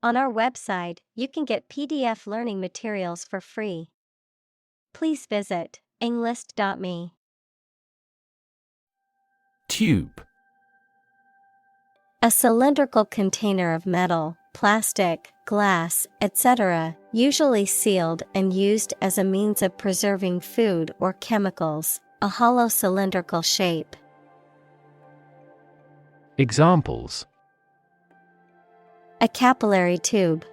On our website, you can get PDF learning materials for free. Please visit englist.me. Tube. A cylindrical container of metal, plastic, glass, etc., usually sealed and used as a means of preserving food or chemicals, a hollow cylindrical shape. Examples: A capillary tube.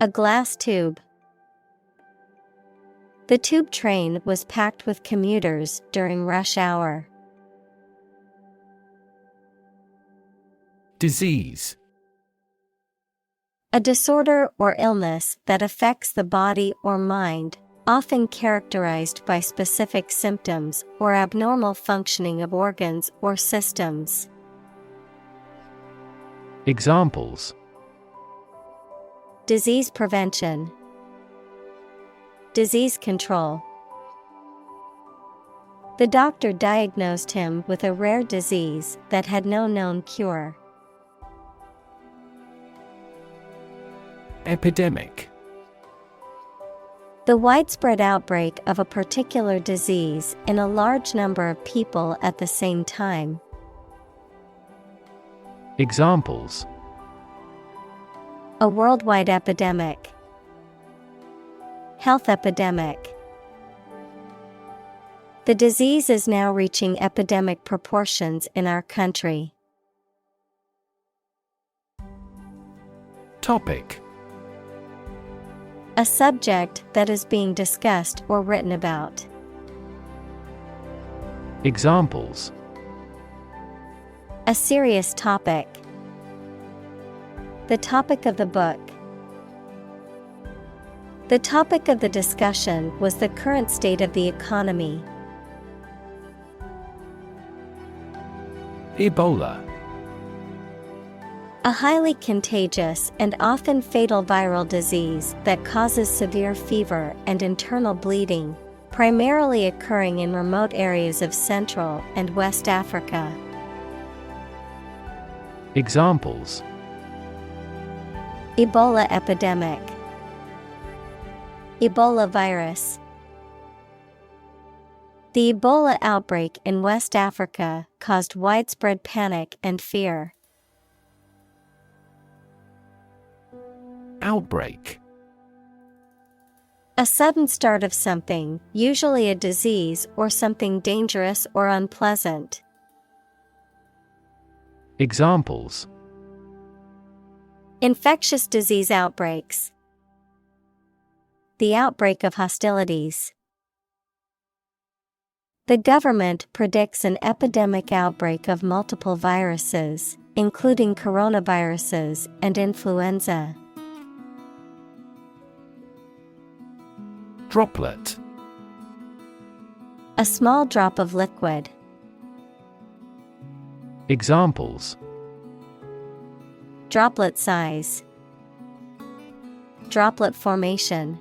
A glass tube. The tube train was packed with commuters during rush hour. Disease. A disorder or illness that affects the body or mind, often characterized by specific symptoms or abnormal functioning of organs or systems. Examples: Disease prevention. Disease control. The doctor diagnosed him with a rare disease that had no known cure. Epidemic. The widespread outbreak of a particular disease in a large number of people at the same time. Examples: A worldwide epidemic. Health epidemic. The disease is now reaching epidemic proportions in our country. Topic. A subject that is being discussed or written about. Examples: A serious topic. The topic of the book. The topic of the discussion was the current state of the economy. Ebola. A highly contagious and often fatal viral disease that causes severe fever and internal bleeding, primarily occurring in remote areas of Central and West Africa. Examples: Ebola epidemic. Ebola virus. The Ebola outbreak in West Africa caused widespread panic and fear. Outbreak. A sudden start of something, usually a disease or something dangerous or unpleasant. Examples: Infectious disease outbreaks. The outbreak of hostilities. The government predicts an epidemic outbreak of multiple viruses, including coronaviruses and influenza. Droplet. A small drop of liquid. Examples: Droplet size. Droplet formation.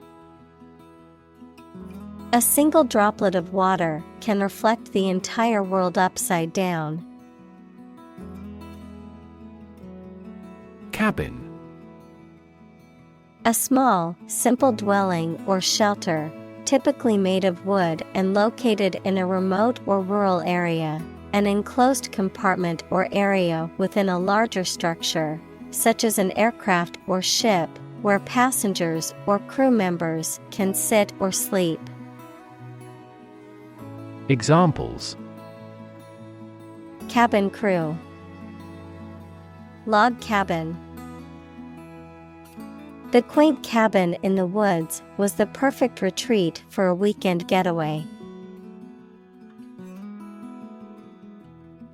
A single droplet of water can reflect the entire world upside down. Cabin. A small, simple dwelling or shelter, typically made of wood and located in a remote or rural area, an enclosed compartment or area within a larger structure, such as an aircraft or ship, where passengers or crew members can sit or sleep. Examples: Cabin crew. Log cabin. The quaint cabin in the woods was the perfect retreat for a weekend getaway.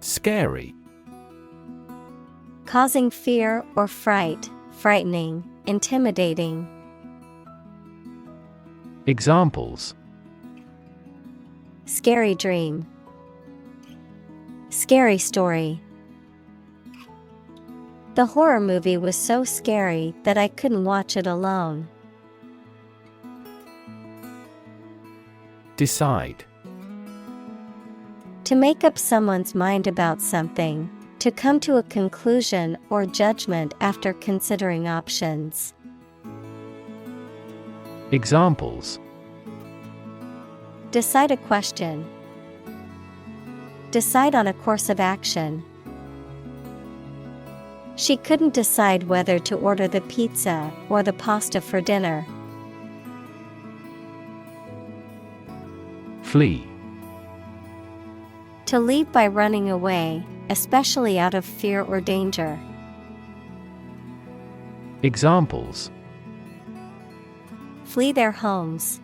Scary. Causing fear or fright, frightening, intimidating. Examples: Scary dream. Scary story. The horror movie was so scary that I couldn't watch it alone. Decide. To make up someone's mind about something, To come to a conclusion or judgment after considering options. Examples: Decide a question. Decide on a course of action. She couldn't decide whether to order the pizza or the pasta for dinner. Flee. To leave by running away, especially out of fear or danger. Examples: Flee their homes.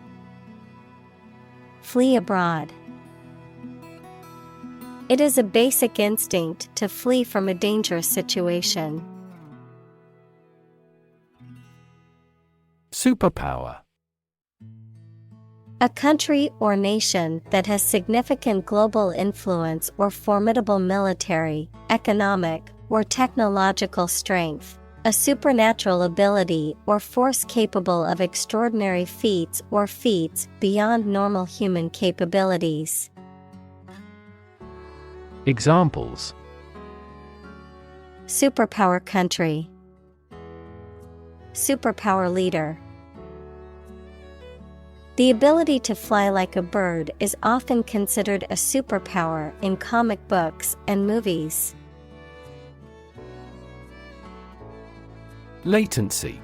Flee abroad. It is a basic instinct to flee from a dangerous situation. Superpower. A country or nation that has significant global influence or formidable military, economic, or technological strength. A supernatural ability or force capable of extraordinary feats or feats beyond normal human capabilities. Examples: Superpower country. Superpower leader. The ability to fly like a bird is often considered a superpower in comic books and movies. Latency.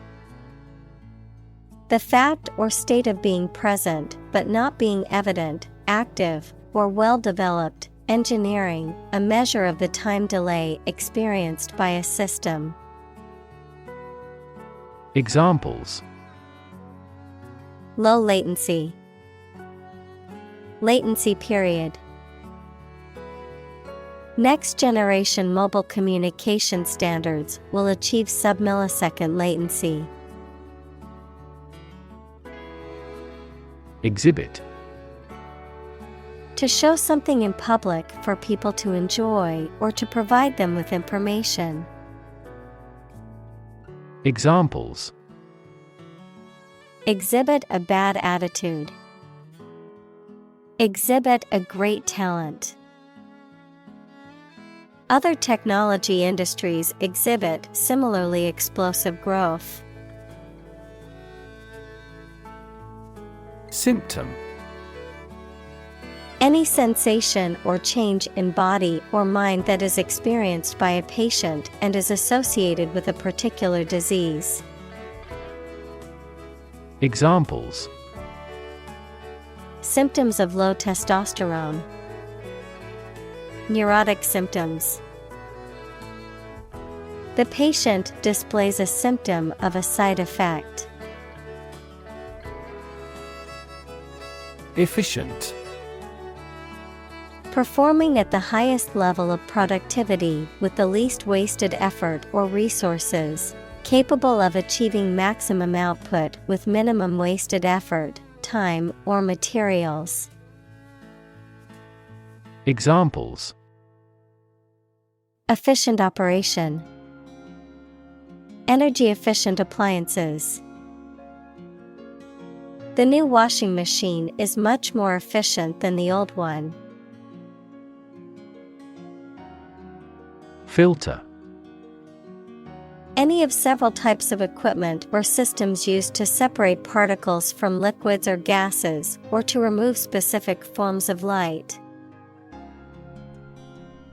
The fact or state of being present but not being evident, active, or well developed. Engineering, a measure of the time delay experienced by a system. Examples: Low latency. Latency period. Next generation mobile communication standards will achieve sub-millisecond latency. Exhibit. To show something in public for people to enjoy or to provide them with information. Examples: Exhibit a bad attitude. Exhibit a great talent. Other technology industries exhibit similarly explosive growth. Symptom. Any sensation or change in body or mind that is experienced by a patient and is associated with a particular disease. Examples: Symptoms of low testosterone. Neurotic symptoms. The patient displays a symptom of a side effect. Efficient. Performing at the highest level of productivity with the least wasted effort or resources, capable of achieving maximum output with minimum wasted effort, time, or materials. Examples: Efficient operation. Energy efficient appliances. The new washing machine is much more efficient than the old one. Filter. Any of several types of equipment or systems used to separate particles from liquids or gases, or to remove specific forms of light.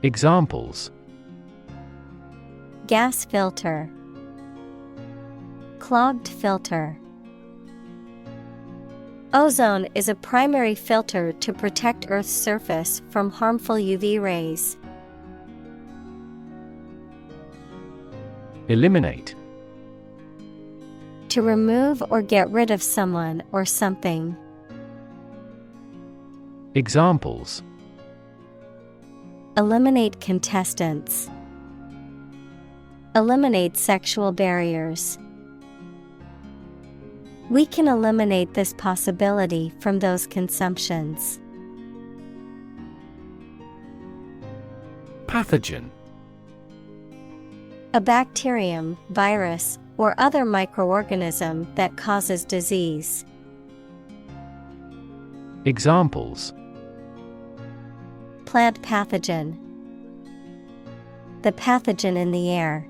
Examples: Gas filter. Clogged filter. Ozone is a primary filter to protect Earth's surface from harmful UV rays. Eliminate. To remove or get rid of someone or something. Examples: Eliminate contestants. Eliminate sexual barriers. We can eliminate this possibility from those consumptions. Pathogen. A bacterium, virus, or other microorganism that causes disease. Examples: Plant pathogen. the pathogen in the air.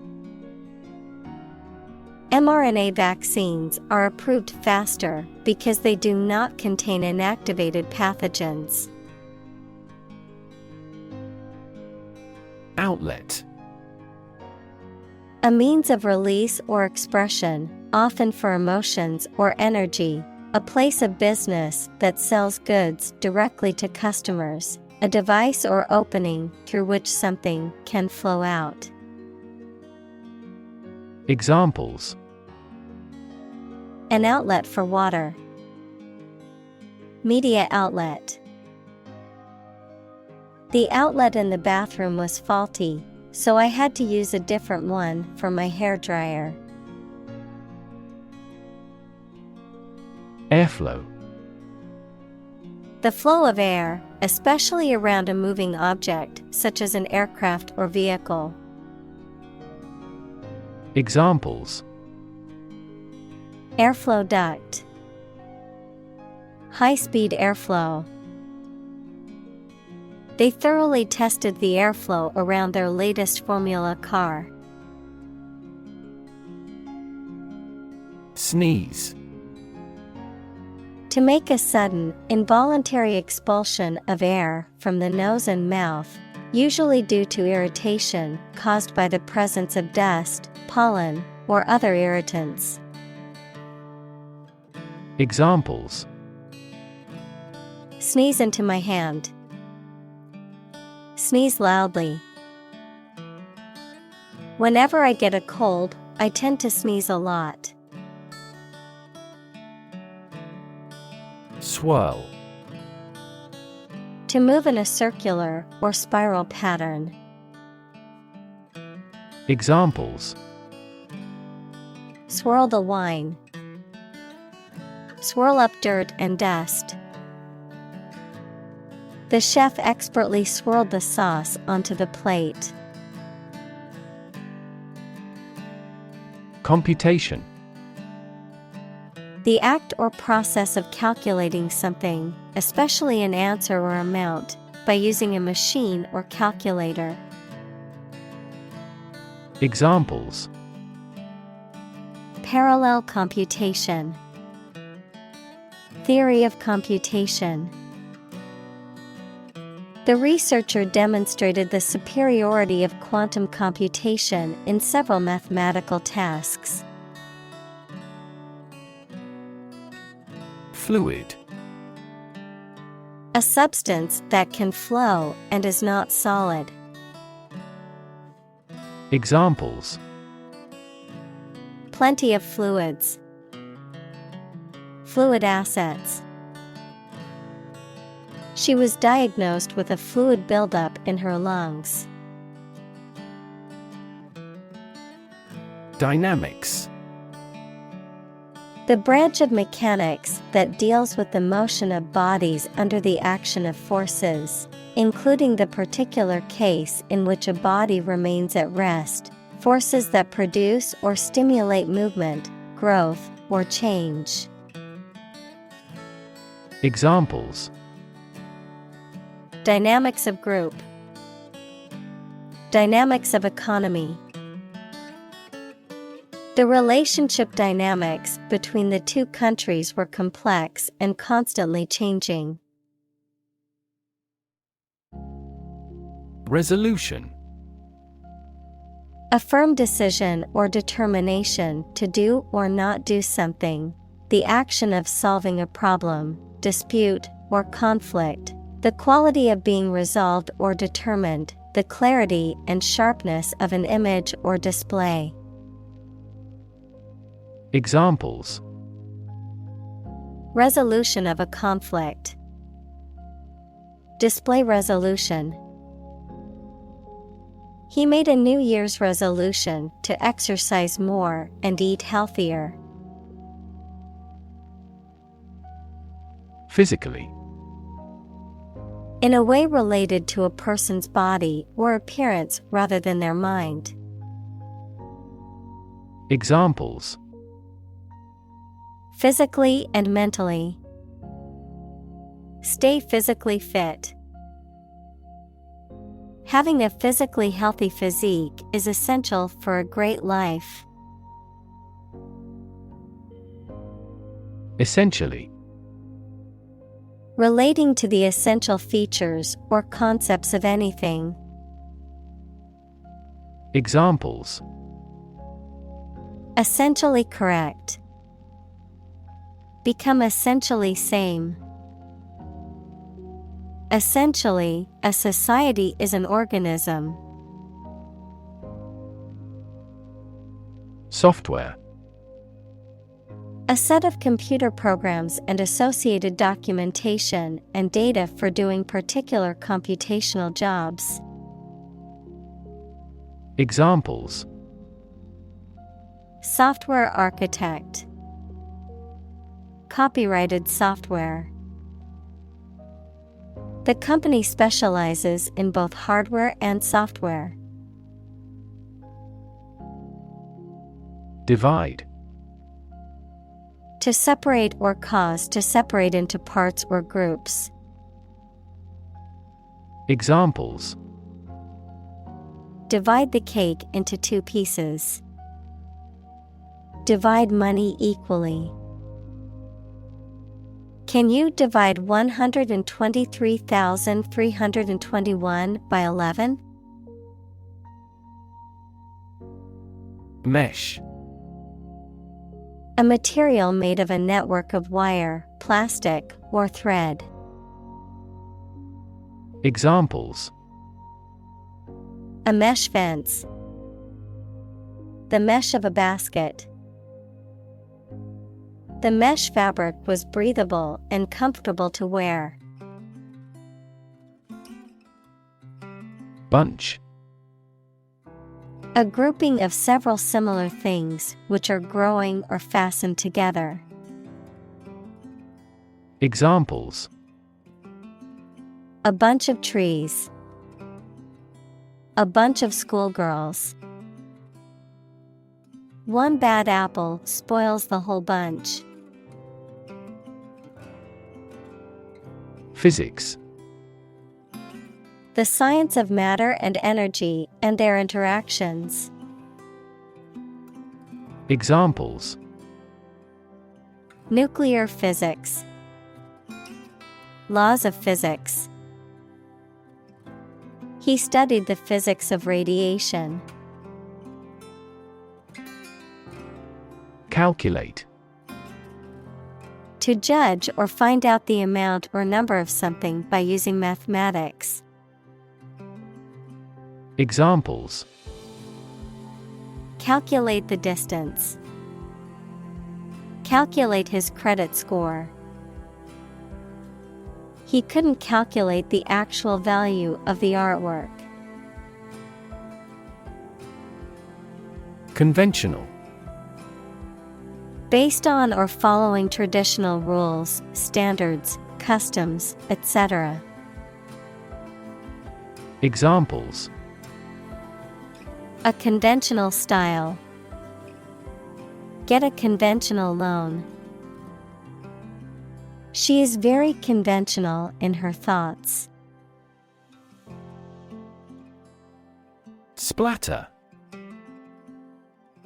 mRNA vaccines are approved faster because they do not contain inactivated pathogens. Outlet. A means of release or expression, often for emotions or energy. A place of business that sells goods directly to customers. A device or opening through which something can flow out. Examples: An outlet for water. Media outlet. The outlet in the bathroom was faulty, so I had to use a different one for my hairdryer. Airflow. The flow of air, especially around a moving object, such as an aircraft or vehicle. Examples: Airflow duct. High-speed airflow. They thoroughly tested the airflow around their latest Formula car. Sneeze. To make a sudden, involuntary expulsion of air from the nose and mouth, usually due to irritation caused by the presence of dust, pollen, or other irritants. Examples: Sneeze into my hand. Sneeze loudly. Whenever I get a cold, I tend to sneeze a lot. Swirl. To move in a circular or spiral pattern. Examples: Swirl the wine. Swirl up dirt and dust. The chef expertly swirled the sauce onto the plate. Computation. The act or process of calculating something, especially an answer or amount, by using a machine or calculator. Examples: Parallel computation. Theory of computation. The researcher demonstrated the superiority of quantum computation in several mathematical tasks. Fluid. A substance that can flow and is not solid. Examples: Plenty of fluids. Fluid assets. She was diagnosed with a fluid buildup in her lungs. Dynamics. The branch of mechanics that deals with the motion of bodies under the action of forces, including the particular case in which a body remains at rest, forces that produce or stimulate movement, growth, or change. Examples: Dynamics of group. Dynamics of economy. The relationship dynamics between the two countries were complex and constantly changing. Resolution. A firm decision or determination to do or not do something, the action of solving a problem, dispute, or conflict, the quality of being resolved or determined, the clarity and sharpness of an image or display. Examples: Resolution of a conflict. Display resolution. He made a New Year's resolution to exercise more and eat healthier. Physically. In a way related to a person's body or appearance rather than their mind. Examples: Physically and mentally. Stay physically fit. Having a physically healthy physique is essential for a great life. Essentially. Relating to the essential features or concepts of anything. Examples: Essentially correct. Become essentially same. Essentially, a society is an organism. Software. A set of computer programs and associated documentation and data for doing particular computational jobs. Examples: Software architect. Copyrighted software. The company specializes in both hardware and software. Divide. To separate or cause to separate into parts or groups. Examples: Divide the cake into 2 pieces. Divide money equally. Can you divide 123,321 by 11? Mesh. A material made of a network of wire, plastic, or thread. Examples: A mesh fence. The mesh of a basket. The mesh fabric was breathable and comfortable to wear. Bunch. A grouping of several similar things which are growing or fastened together. Examples: A bunch of trees. A bunch of schoolgirls. One bad apple spoils the whole bunch. Physics. The science of matter and energy and their interactions. Examples: Nuclear physics. Laws of physics. He studied the physics of radiation. Calculate. To judge or find out the amount or number of something by using mathematics. Examples: Calculate the distance. Calculate his credit score. He couldn't calculate the actual value of the artwork. Conventional. Based on or following traditional rules, standards, customs, etc. Examples: A conventional style. Get a conventional loan. She is very conventional in her thoughts. Splatter.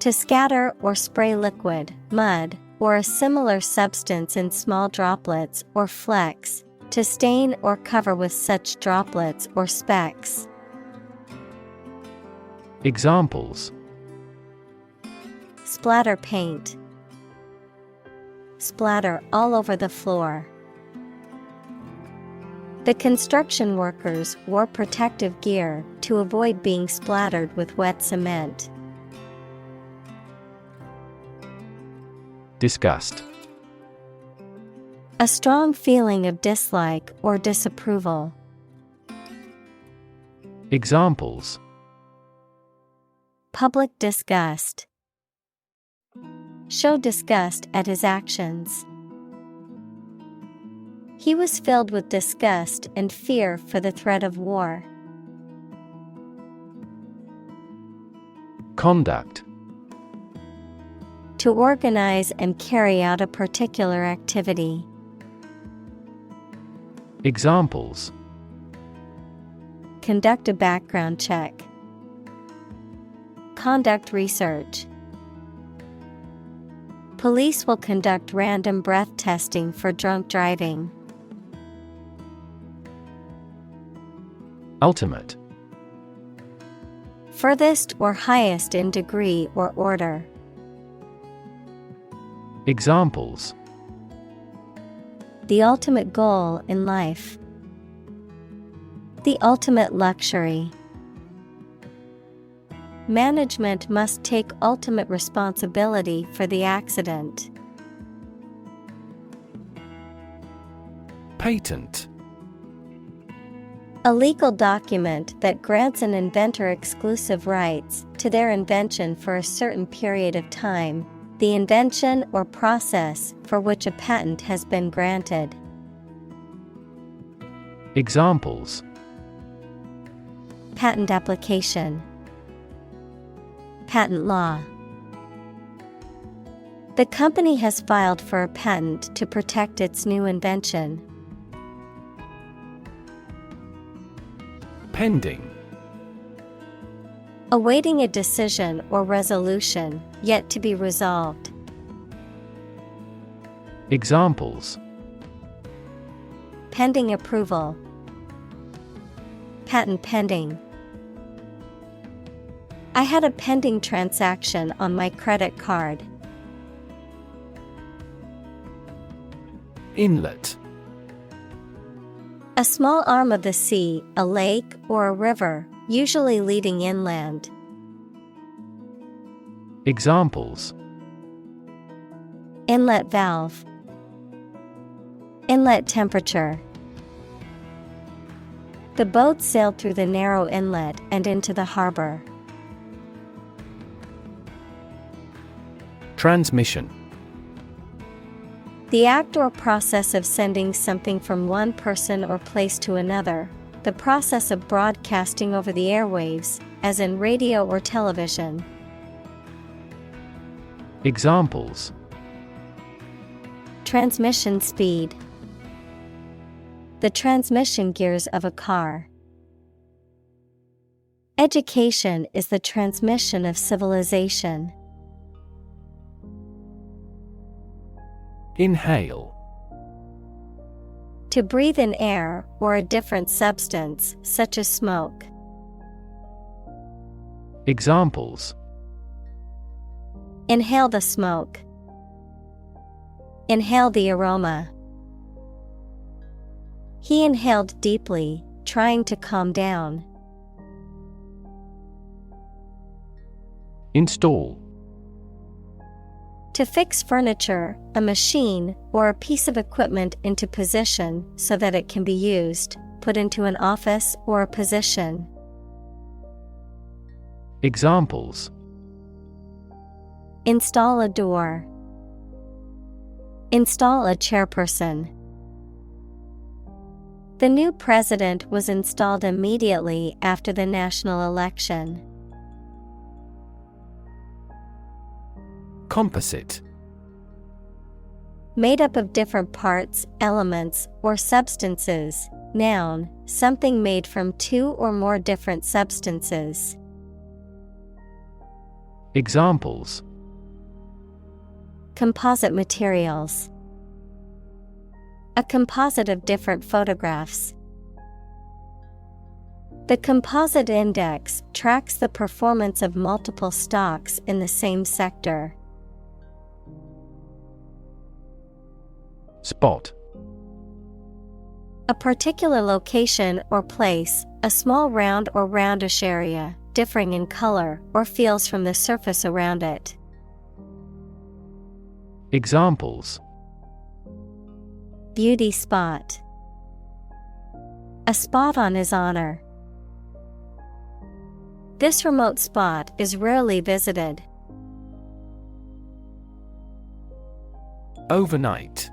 To scatter or spray liquid, mud, or a similar substance in small droplets or flecks, to stain or cover with such droplets or specks. Examples: Splatter paint. Splatter all over the floor. The construction workers wore protective gear to avoid being splattered with wet cement. Disgust. A strong feeling of dislike or disapproval. Examples: Public disgust. Show disgust at his actions. He was filled with disgust and fear for the threat of war. Conduct. To organize and carry out a particular activity. conduct a background check. Conduct research. Police will conduct random breath testing for drunk driving. Ultimate. Furthest or highest in degree or order. Examples: The ultimate goal in life. The ultimate luxury. Management must take ultimate responsibility for the accident. Patent. A legal document that grants an inventor exclusive rights to their invention for a certain period of time, the invention or process for which a patent has been granted. Examples: Patent application. Patent law. The company has filed for a patent to protect its new invention. Pending. Awaiting a decision or resolution, yet to be resolved. Examples: Pending approval. Patent pending. I had a pending transaction on my credit card. Inlet. A small arm of the sea, a lake, or a river, usually leading inland. Examples: Inlet valve. Inlet temperature. The boat sailed through the narrow inlet and into the harbor. Transmission. The act or process of sending something from one person or place to another. The process of broadcasting over the airwaves, as in radio or television. Examples: Transmission speed. The transmission gears of a car. Education is the transmission of civilization. Inhale. To breathe in air or a different substance, such as smoke. Examples: Inhale the smoke. Inhale the aroma. He inhaled deeply, trying to calm down. Install. To fix furniture, a machine, or a piece of equipment into position so that it can be used, put into an office or a position. Examples: Install a door. Install a chairperson. The new president was installed immediately after the national election. Composite. Made up of different parts, elements, or substances. Noun, something made from two or more different substances. Examples: Composite materials. A composite of different photographs. The composite index tracks the performance of multiple stocks in the same sector. Spot. A particular location or place, a small round or roundish area, differing in color or feels from the surface around it. Examples: Beauty spot. A spot on his honor. This remote spot is rarely visited. Overnight.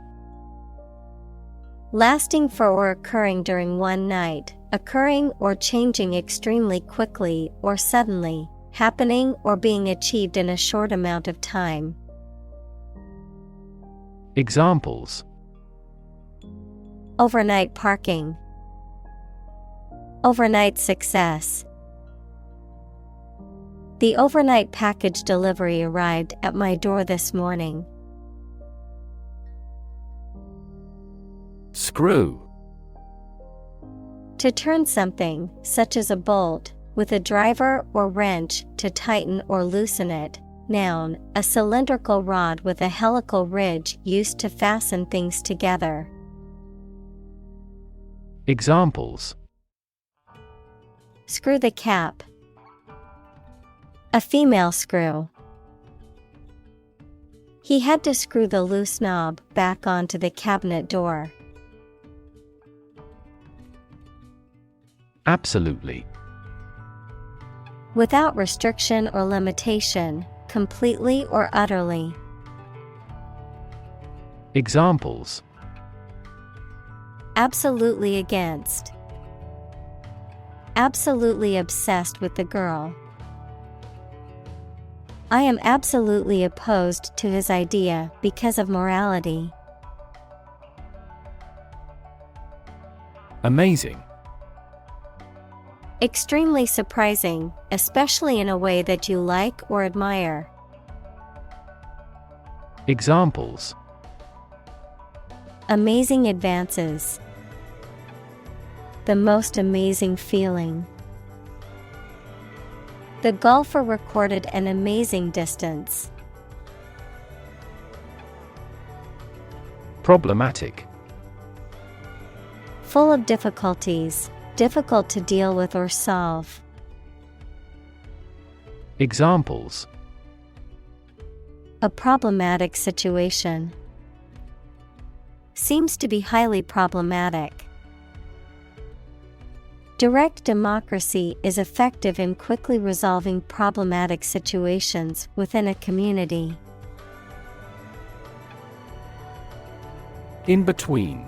Lasting for or occurring during one night, occurring or changing extremely quickly or suddenly, happening or being achieved in a short amount of time. Examples: Overnight parking. Overnight success. The overnight package delivery arrived at my door this morning. Screw. To turn something, such as a bolt, with a driver or wrench to tighten or loosen it. Noun, a cylindrical rod with a helical ridge used to fasten things together. Examples: Screw the cap. A female screw. He had to screw the loose knob back onto the cabinet door. Absolutely. Without restriction or limitation, completely or utterly. Examples: Absolutely against. Absolutely obsessed with the girl. I am absolutely opposed to his idea because of morality. Amazing. Extremely surprising, especially in a way that you like or admire. Examples: Amazing advances. The most amazing feeling. The golfer recorded an amazing distance. Problematic. Full of difficulties, difficult to deal with or solve. Examples: A problematic situation. Seems to be highly problematic. Direct democracy is effective in quickly resolving problematic situations within a community. In between.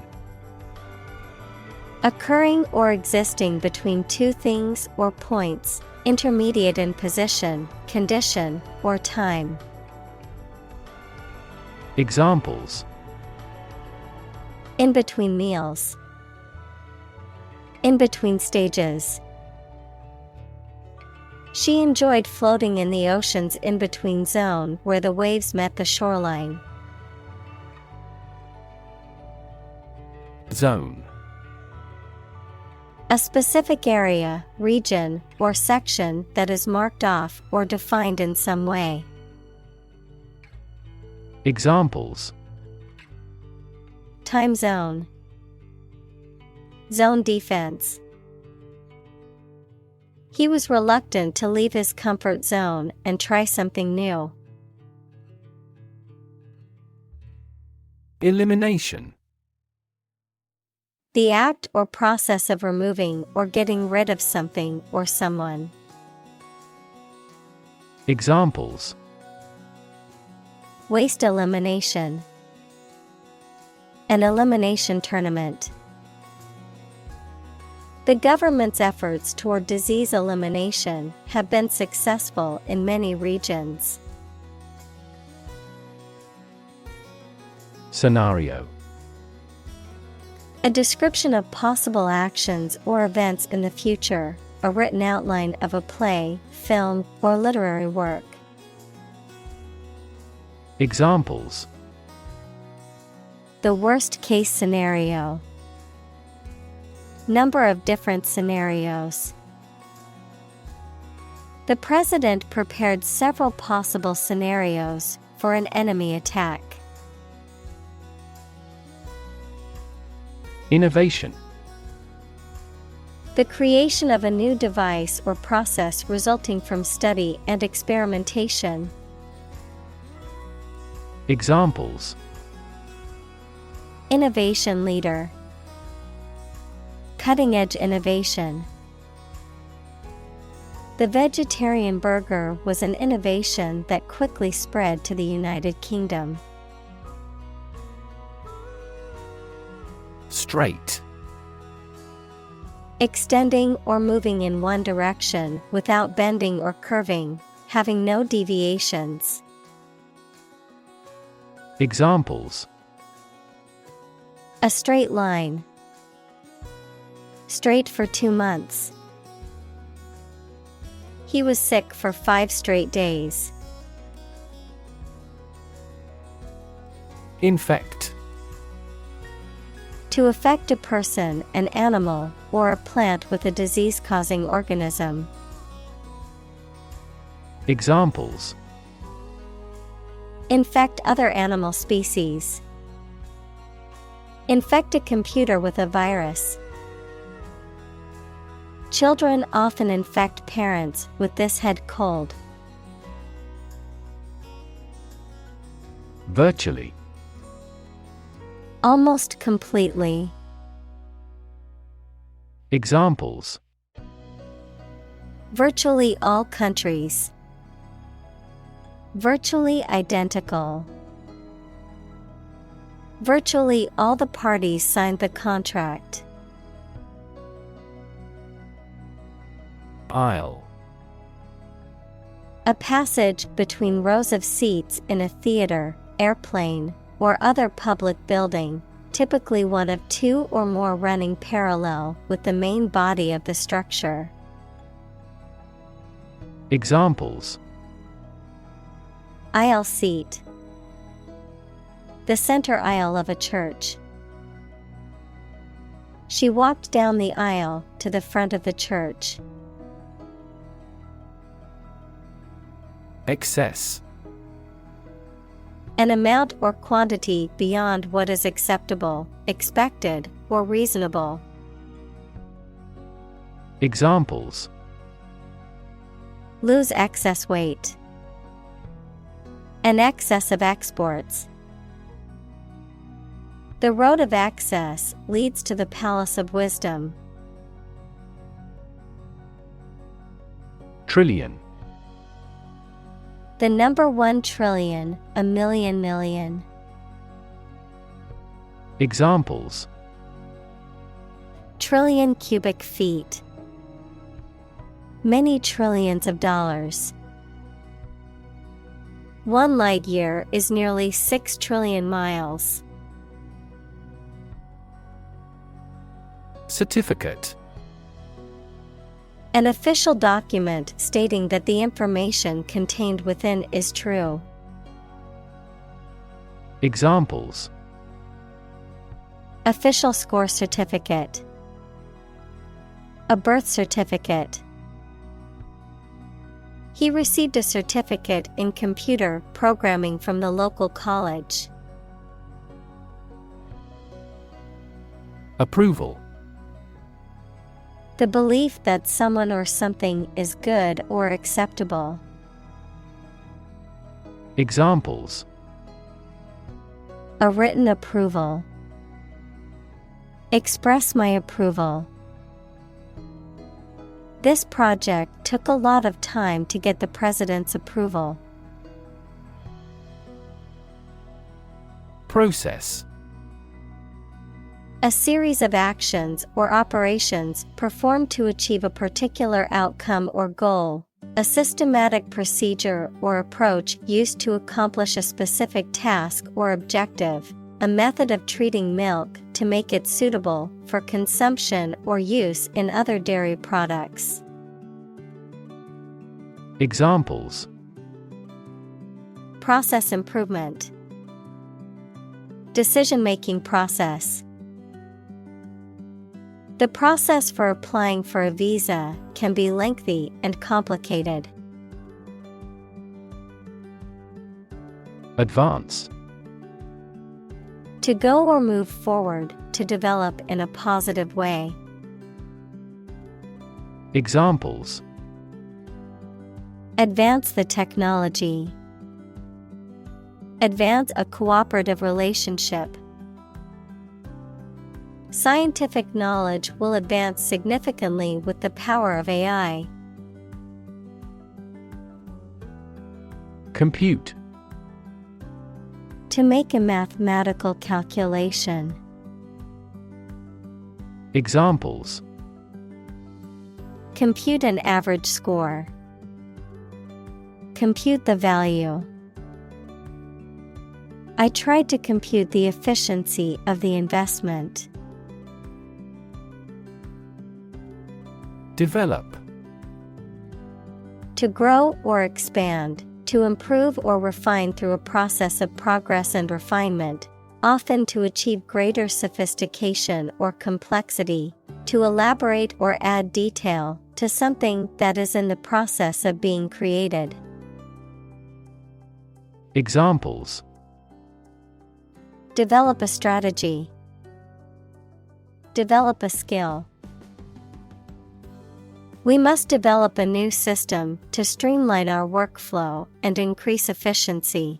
Occurring or existing between two things or points, intermediate in position, condition, or time. Examples: In between meals. In between stages. She enjoyed floating in the ocean's in-between zone where the waves met the shoreline. Zone. A specific area, region, or section that is marked off or defined in some way. Examples: Time zone. Zone defense. He was reluctant to leave his comfort zone and try something new. Elimination. The act or process of removing or getting rid of something or someone. Examples: Waste elimination. An elimination tournament. The government's efforts toward disease elimination have been successful in many regions. Scenario. A description of possible actions or events in the future, a written outline of a play, film, or literary work. Examples: The worst case scenario. Number of different scenarios. The president prepared several possible scenarios for an enemy attack. Innovation. The creation of a new device or process resulting from study and experimentation. Examples: Innovation leader. Cutting-edge innovation. The vegetarian burger was an innovation that quickly spread to the United Kingdom. Straight. Extending or moving in one direction without bending or curving, having no deviations. Examples: A straight line. Straight for 2 months. He was sick for 5 straight days. Infect. To affect a person, an animal, or a plant with a disease-causing organism. Examples: Infect other animal species. Infect a computer with a virus. Children often infect parents with this head cold. Virtually. Almost completely. Examples: Virtually all countries. Virtually identical. Virtually all the parties signed the contract. Aisle. A passage between rows of seats in a theater, airplane, or other public building, typically one of 2 or more running parallel with the main body of the structure. Examples: Aisle seat. The center aisle of a church. She walked down the aisle to the front of the church. Excess. An amount or quantity beyond what is acceptable, expected, or reasonable. Examples: Lose excess weight. An excess of exports. The road of access leads to the palace of wisdom. Trillion. The number 1 trillion, a million million. Examples: Trillion cubic feet. Many trillions of dollars. 1 light year is nearly 6 trillion miles. Certificate. An official document stating that the information contained within is true. Examples: Official score certificate. A birth certificate. He received a certificate in computer programming from the local college. Approval. The belief that someone or something is good or acceptable. Examples: A written approval. Express my approval. This project took a lot of time to get the president's approval. Process. A series of actions or operations performed to achieve a particular outcome or goal. A systematic procedure or approach used to accomplish a specific task or objective. A method of treating milk to make it suitable for consumption or use in other dairy products. Examples: Process improvement. Decision-making process. The process for applying for a visa can be lengthy and complicated. Advance. To go or move forward, to develop in a positive way. Examples: Advance the technology. Advance a cooperative relationship. Scientific knowledge will advance significantly with the power of AI. Compute. To make a mathematical calculation. Examples: Compute an average score. Compute the value. I tried to compute the efficiency of the investment. Develop. To grow or expand, to improve or refine through a process of progress and refinement, often to achieve greater sophistication or complexity, to elaborate or add detail to something that is in the process of being created. Examples: Develop a strategy. Develop a skill. We must develop a new system to streamline our workflow and increase efficiency.